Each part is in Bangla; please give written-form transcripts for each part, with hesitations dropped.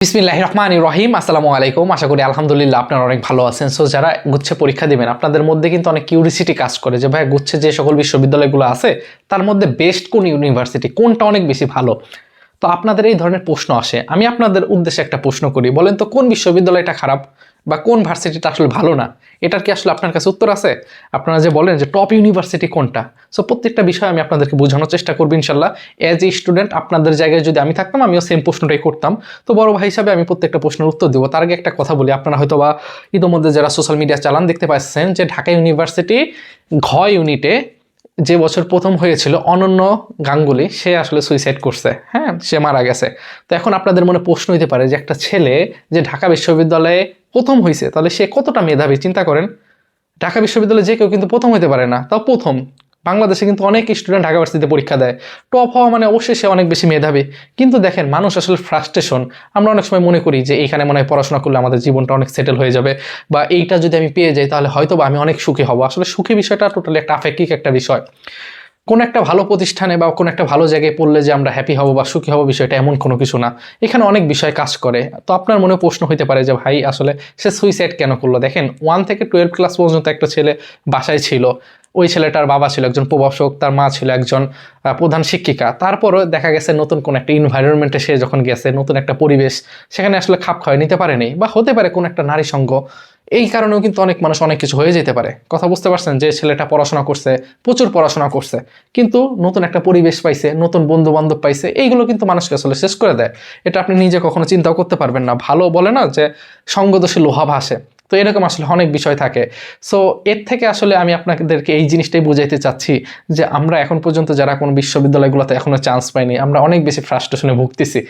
বিসমিল্লাহির রহমানির রহিম। আসসালামু আলাইকুম। আশা করি আলহামদুলিল্লাহ আপনারা অনেক ভালো আছেন। সো যারা গুচ্ছে পরীক্ষা দিবেন আপনাদের মধ্যে কিন্তু অনেক কিউরিসিটি কাজ করে যে ভাই গুচ্ছে যে সকল বিশ্ববিদ্যালয়গুলো আছে তার মধ্যে বেস্ট কোন ইউনিভার্সিটি, কোনটা অনেক বেশি ভালো। তো আপনাদের এই ধরনের প্রশ্ন আসে, আমি আপনাদের উদ্দেশ্যে একটা প্রশ্ন করি, বলেন তো কোন বিশ্ববিদ্যালয়টা খারাপ বা কোন ভার্সিটিটা আসলে ভালো না? এটার কি আসলে আপনার কাছে উত্তর আছে? আপনারা যে বলেন যে টপ ইউনিভার্সিটি কোনটা, সো প্রত্যেকটা বিষয় আমি আপনাদেরকে বোঝানোর চেষ্টা করবো ইনশাল্লাহ। এজ এ স্টুডেন্ট আপনাদের জায়গায় যদি আমি থাকতাম আমিও সেম প্রশ্নটাই করতাম। তো বড় ভাই হিসাবে আমি প্রত্যেকটা প্রশ্নের উত্তর দেবো। তার আগে একটা কথা বলি, আপনারা হয়তো বা ইতিমধ্যে যারা সোশ্যাল মিডিয়া চালান দেখতে পাচ্ছেন যে ঢাকা ইউনিভার্সিটি ঘ ইউনিটে যে বছর প্রথম হয়েছিল অনন্য গাঙ্গুলি, সে আসলে সুইসাইড করছে। হ্যাঁ, সে মারা গেছে। তো এখন আপনাদের মনে প্রশ্ন হইতে পারে যে একটা ছেলে যে ঢাকা বিশ্ববিদ্যালয়ে প্রথম হয়েছে তাহলে সে কতটা মেধাবী, চিন্তা করেন। ঢাকা বিশ্ববিদ্যালয়ে যে কেউ কিন্তু প্রথম হইতে পারে না, তাও প্রথম। বাংলাদেশে কিন্তু অনেক স্টুডেন্ট ঢাকা ভার্সিটিতে পরীক্ষা দেয়, টপ হওয়া মানে অবশ্যই সে অনেক বেশি মেধাবী। কিন্তু দেখেন, মানুষ আসলে ফ্রাস্ট্রেশন, আমরা অনেক সময় মনে করি যে এইখানে মনে হয় পড়াশোনা করলে আমাদের জীবনটা অনেক সেটেল হয়ে যাবে, বা এইটা যদি আমি পেয়ে যাই তাহলে হয়তো বা আমি অনেক সুখী হব। আসলে সুখী বিষয়টা টোটালি একটা আপেক্ষিক একটা বিষয়। কোন একটা ভালো প্রতিষ্ঠানে বা কোন একটা ভালো জায়গায় পড়লে যে আমরা হ্যাপি হব বা সুখী হব, বিষয়টা এমন কোনো কিছু না। এখানে অনেক বিষয় কাজ করে। তো আপনার মনে প্রশ্ন হইতে পারে যে ভাই আসলে সে সুইসাইড কেন করলো? দেখেন, 1 থেকে 12 ক্লাস পর্যন্ত একটা ছেলে বাসায় ছিল। ওই ছেলেটার বাবা ছিল একজন প্রভাষক, তার মা ছিল একজন প্রধান শিক্ষিকা। তারপরও দেখা গেছে নতুন কোন একটা ইনভায়রনমেন্টে সে যখন গেছে, নতুন একটা পরিবেশ, সেখানে আসলে খাপ খাওয়াই নিতে পারেনি, বা হতে পারে কোন একটা নারী সঙ্গ। এই কারণেও কিন্তু অনেক মানুষ অনেক কিছু হয়ে যেতে পারে। কথা বুঝতে পারছেন? যে ছেলেটা পড়াশোনা করছে, প্রচুর পড়াশোনা করছে, কিন্তু নতুন একটা পরিবেশ পাইছে, নতুন বন্ধু বান্ধব পাইছে, এইগুলো কিন্তু মানুষকে আসলে শেষ করে দেয়। এটা আপনি নিজে কখনো চিন্তাও করতে পারবেন না। ভালো বলে না যে সঙ্গদোষে লোহা ভাসে, তো এরকম আসলে অনেক বিষয় থাকে। সো এর থেকে আসলে আমি আপনাদেরকে এই জিনিসটাই বুঝাইতে চাচ্ছি যে আমরা এখন পর্যন্ত যারা কোনো বিশ্ববিদ্যালয়গুলোতে এখনো চান্স পাইনি, আমরা অনেক বেশি ফ্রাস্ট্রেশনে ভুগতেছি।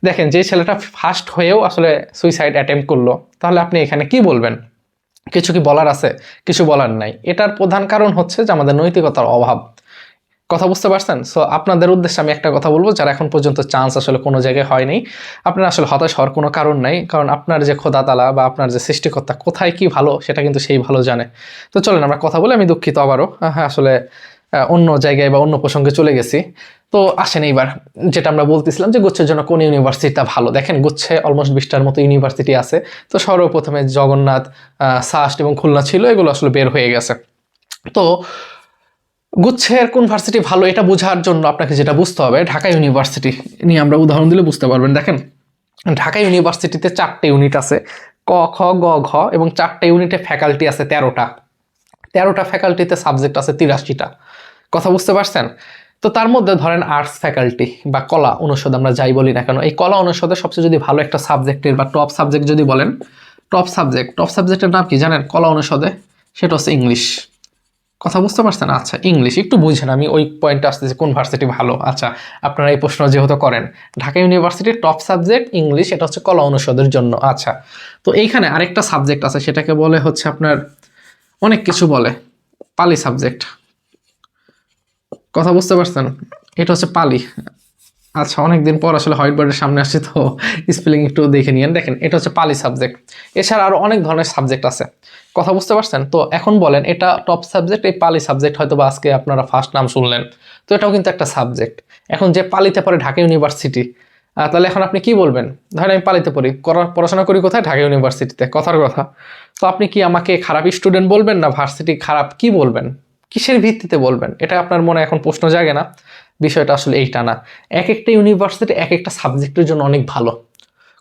দেখেন, যে ছেলেটা ফার্স্ট হয়েও আসলে সুইসাইড অ্যাটেম্প করলো, তাহলে আপনি এখানে কি বলবেন? কিছু কি বলার আছে? কিছু বলার নাই। এটার প্রধান কারণ হচ্ছে যে আমাদের নৈতিকতার অভাব। কথা বুঝতে পারছেন? সো আপনাদের উদ্দেশ্যে আমি একটা কথা বলবো, যারা এখন পর্যন্ত চান্স আসলে কোনো জায়গায় হয়নি, আপনারা আসলে হতাশ হওয়ার কোনো কারণ নাই। কারণ আপনার যে খোদা তাআলা বা আপনার যে সৃষ্টিকর্তা কোথায় কি ভালো সেটা কিন্তু সেই ভালো জানে। তো চলেন আমরা কথা বলি। আমি দুঃখিত আবারও, হ্যাঁ আসলে অন্য জায়গায় বা অন্য প্রসঙ্গে চলে গেছি। তো আসেন এইবার, যেটা আমরা বলতেছিলাম যে গুচ্ছের জন্য কোন ইউনিভার্সিটিটা ভালো। দেখেন, গুচ্ছে অলমোস্ট 20টার মতো ইউনিভার্সিটি আছে। তো সর্বপ্রথমে জগন্নাথ, সাস্ট এবং খুলনা ছিল, এগুলো আসলে বের হয়ে গেছে। তো গুচ্ছের কোন ভার্সিটি ভালো এটা বোঝার জন্য আপনাকে যেটা বুঝতে হবে, ঢাকা ইউনিভার্সিটি নিয়ে আমরা উদাহরণ দিলে বুঝতে পারবেন। দেখেন, ঢাকা ইউনিভার্সিটিতে 4টে ইউনিট আছে, ক খ গ ঘ, এবং 4টে ইউনিটে ফ্যাকাল্টি আছে 13টা। 13টা ফ্যাকাল্টিতে সাবজেক্ট আছে 83টা। কথা বুঝতে পারছেন? তো তার মধ্যে ধরেন আর্টস ফ্যাকাল্টি বা কলা অনুষদ, আমরা যাই বলি না কেন, এই কলা অনুষদে সবচেয়ে যদি ভালো একটা সাবজেক্টের বা টপ সাবজেক্ট যদি বলেন, টপ সাবজেক্টের নাম কি জানেন কলা অনুষদে? সেটা হচ্ছে ইংলিশ। কথা বুঝতে পারছেন? আচ্ছা, ইংলিশ একটু বুঝেন, আমি ওই পয়েন্টে আসতেছি কোন ভার্সিটি ভালো। আচ্ছা, আপনারা এই প্রশ্ন যেহেতু করেন, ঢাকা ইউনিভার্সিটির টপ সাবজেক্ট ইংলিশ, এটা হচ্ছে কলা অনুষদের জন্য। আচ্ছা, তো এইখানে আরেকটা সাবজেক্ট আছে, সেটাকে বলে হচ্ছে আপনার অনেক কিছু বলে, পালি সাবজেক্ট। কথা বুঝতে পারছেন? এটা হচ্ছে পালি। আচ্ছা, অনেকদিন পর আসলে হোয়াইট বোর্ডের সামনে আসছে, তো স্পেলিং একটু দেখে নিয়েন। দেখেন, এটা হচ্ছে পালি সাবজেক্ট। এছাড়া আরো অনেক ধরনের সাবজেক্ট আছে। কথা বুঝতে পারছেন? তো এখন বলেন, এটা টপ সাবজেক্ট, এই পালি সাবজেক্ট হয়তো বা আজকে আপনারা ফার্স্ট নাম শুনলেন, তো এটাও কিন্তু একটা সাবজেক্ট। এখন যে পালিতে পড়ে ঢাকা ইউনিভার্সিটি, তাহলে এখন আপনি কি বলবেন? ধরেন আমি পালিতে পড়ি, পড়াশোনা করি কোথায়? ঢাকা ইউনিভার্সিটিতে। কথার কথা। তো আপনি কি আমাকে খারাপ স্টুডেন্ট বলবেন না ভার্সিটি খারাপ, কি বলবেন? কিসের ভিত্তিতে বলবেন? এটা আপনার মনে এখন প্রশ্ন জাগে না? বিষয়টা আসলে এইটা না। এক একটা ইউনিভার্সিটি এক একটা সাবজেক্টের জন্য অনেক ভালো।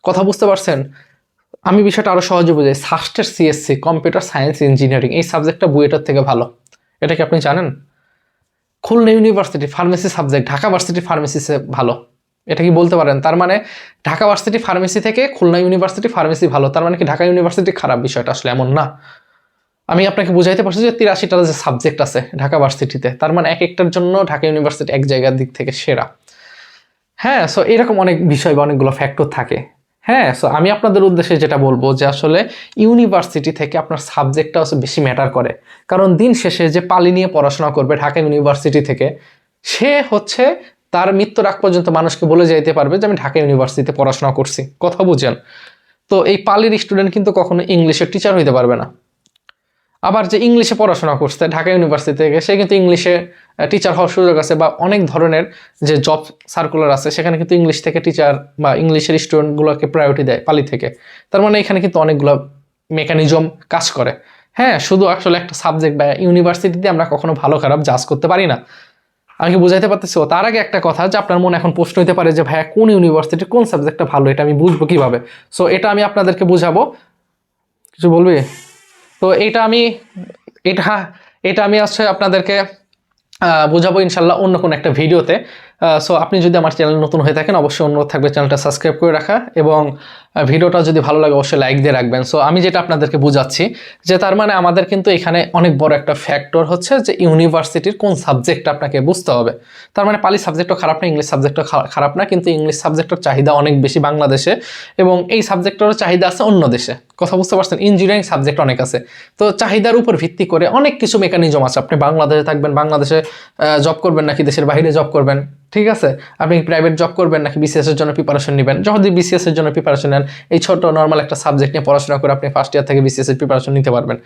কথা বুঝতে পারছেন? আমি বিষয়টা আরো সহজে বুঝাই। সাস্টের সিএসসি, কম্পিউটার সায়েন্স ইঞ্জিনিয়ারিং, এই সাবজেক্টটা বুয়েটার থেকে ভালো। এটা কি আপনি জানেন? Khulna university pharmacy subject Dhaka varsity ফার্মেসিতে ভালো। এটা কি বলতে পারেন? তার মানে ঢাকা ভার্সিটি ফার্মেসি থেকে খুলনা ইউনিভার্সিটি ফার্মেসি ভালো, তার মানে কি ঢাকা ইউনিভার্সিটি খারাপ? বিষয়টা আসলে এমন না। আমি আপনাকে বুঝাইতে পারছি যে 83টা যে সাবজেক্ট আছে ঢাকা ভার্সিটিতে, তার মানে এক একটার জন্য ঢাকা ইউনিভার্সিটি এক জায়গার দিক থেকে সেরা। হ্যাঁ, সো এরকম অনেক বিষয় বা অনেকগুলো ফ্যাক্টর থাকে। হ্যাঁ, সো আমি আপনাদের উদ্দেশ্যে যেটা বলবো যে আসলে ইউনিভার্সিটি থেকে আপনার সাবজেক্টটা হচ্ছে বেশি ম্যাটার করে। কারণ দিন শেষে যে পালি নিয়ে পড়াশোনা করবে ঢাকা ইউনিভার্সিটি থেকে, সে হচ্ছে তার মৃত্যুর আগ পর্যন্ত মানুষকে বলে যাইতে পারবে যে আমি ঢাকা ইউনিভার্সিটিতে পড়াশোনা করছি। কথা বুঝেন? তো এই পালির স্টুডেন্ট কিন্তু কখনো ইংলিশের টিচার হইতে পারবে না। আবার যে ইংলিশে পড়াশোনা করছে ঢাকা ইউনিভার্সিটি থেকে, সে কিন্তু ইংলিশে টিচার হওয়ার সুযোগ আছে, বা অনেক ধরনের যে জব সার্কুলার আছে সেখানে কিন্তু ইংলিশ থেকে টিচার বা ইংলিশের স্টুডেন্টগুলোকে প্রায়োরিটি দেয় পালি থেকে। তার মানে এখানে কিন্তু অনেকগুলো মেকানিজম কাজ করে। হ্যাঁ, শুধু আসলে একটা সাবজেক্ট বা ইউনিভার্সিটিতে আমরা কখনো ভালো খারাপ জাজ করতে পারি না। আমি কি বুঝাইতে পারতেছি? তার আগে একটা কথা, যে আপনার মনে এখন প্রশ্ন হতে পারে যে ভাইয়া কোন ইউনিভার্সিটি কোন সাবজেক্টটা ভালো, এটা আমি বুঝবো কিভাবে? সো এটা আমি আপনাদেরকে বুঝাবো। কিছু বলবি? তো এটা এটা আমি আসলে আপনাদেরকে বুঝাবো ইনশাল্লাহ অন্য কোনো একটা ভিডিওতে। সো আপনি যদি আমার চ্যানেল নতুন হয়ে থাকেন, অবশ্যই অনুরোধ থাকবে চ্যানেলটা সাবস্ক্রাইব করে রাখা, এবং ভিডিওটা যদি ভালো লাগে অবশ্যই লাইক দিয়ে রাখবেন। সো আমি যেটা আপনাদেরকে বুঝাচ্ছি, যে তার মানে আমাদের কিন্তু এখানে অনেক বড় একটা ফ্যাক্টর হচ্ছে যে ইউনিভার্সিটির কোন সাবজেক্টটা আপনাকে বুঝতে হবে। তার মানে পালি সাবজেক্টও খারাপ না, ইংলিশ সাবজেক্টও খারাপ না, কিন্তু ইংলিশ সাবজেক্টের চাহিদা অনেক বেশি বাংলাদেশে, এবং এই সাবজেক্টেরও চাহিদা আছে অন্য দেশে। কথা বুঝতে পারছেন? ইঞ্জিনিয়ারিং সাবজেক্ট অনেক আছে। তো চাহিদার উপর ভিত্তি করে অনেক কিছু মেকানিজম আছে। আপনি বাংলাদেশে থাকবেন, বাংলাদেশে জব করবেন নাকি দেশের বাইরে জব করবেন, ঠিক আছে? আপনি প্রাইভেট জব করবেন নাকি বিসিএস এর জন্য প্রিপারেশন নেবেন। যদি বিসিএস এর জন্য প্রিপারেশন নেন, এই ছোট নর্মাল একটা সাবজেক্ট নিয়ে পড়াশোনা করে আপনি ফার্স্ট ইয়ার থেকে বিসিএস এর প্রিপারেশন নিতে পারবেন।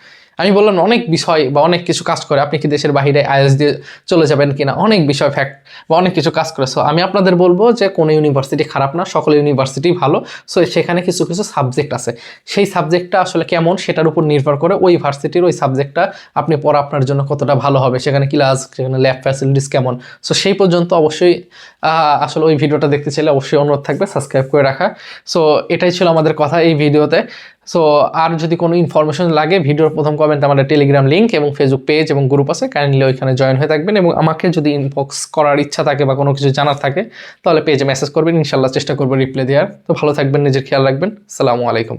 আমি বললাম অনেক বিষয় বা অনেক কিছু কাজ করে। আপনি কি দেশের বাইরে আইএলটিএস দিয়ে চলে যাবেন কিনা, অনেক বিষয় ফ্যাক্ট বা অনেক কিছু কাজ করে। সো আমি আপনাদের বলবো যে কোনো ইউনিভার্সিটি খারাপ না, সকল ইউনিভার্সিটি ভালো। সো সেখানে কিছু কিছু সাবজেক্ট আছে, সেই সাবজেক্টটা আসলে কেমন সেটার উপর নির্ভর করে ওই ভার্সিটির ওই সাবজেক্টটা আপনি পড়া আপনার জন্য কতটা ভালো হবে, সেখানে ক্লাস, সেখানে ল্যাব ফ্যাসিলিটিস কেমন। সো সেই পর্যন্ত অবশ্যই আসলে ওই ভিডিওটা দেখতে চাইলে অবশ্যই অনুরোধ থাকবে সাবস্ক্রাইব করে রাখা। সো এটাই ছিল আমাদের কথা এই ভিডিওতে। সো আর যদি কোনো ইনফরমেশন লাগে, ভিডিওর প্রথম কমেন্ট আমাদের টেলিগ্রাম লিঙ্ক এবং ফেসবুক পেজ এবং গ্রুপ আছে, কাইন্ডলি ওইখানে জয়েন হয়ে থাকবেন। এবং আমাকে যদি ইনবক্স করার ইচ্ছা থাকে বা কোনো কিছু জানার থাকে, তাহলে পেজে মেসেজ করবেন, ইনশাল্লাহ চেষ্টা করবো রিপ্লাই দেওয়ার। তো ভালো থাকবেন, নিজের খেয়াল রাখবেন। আসসালামু আলাইকুম।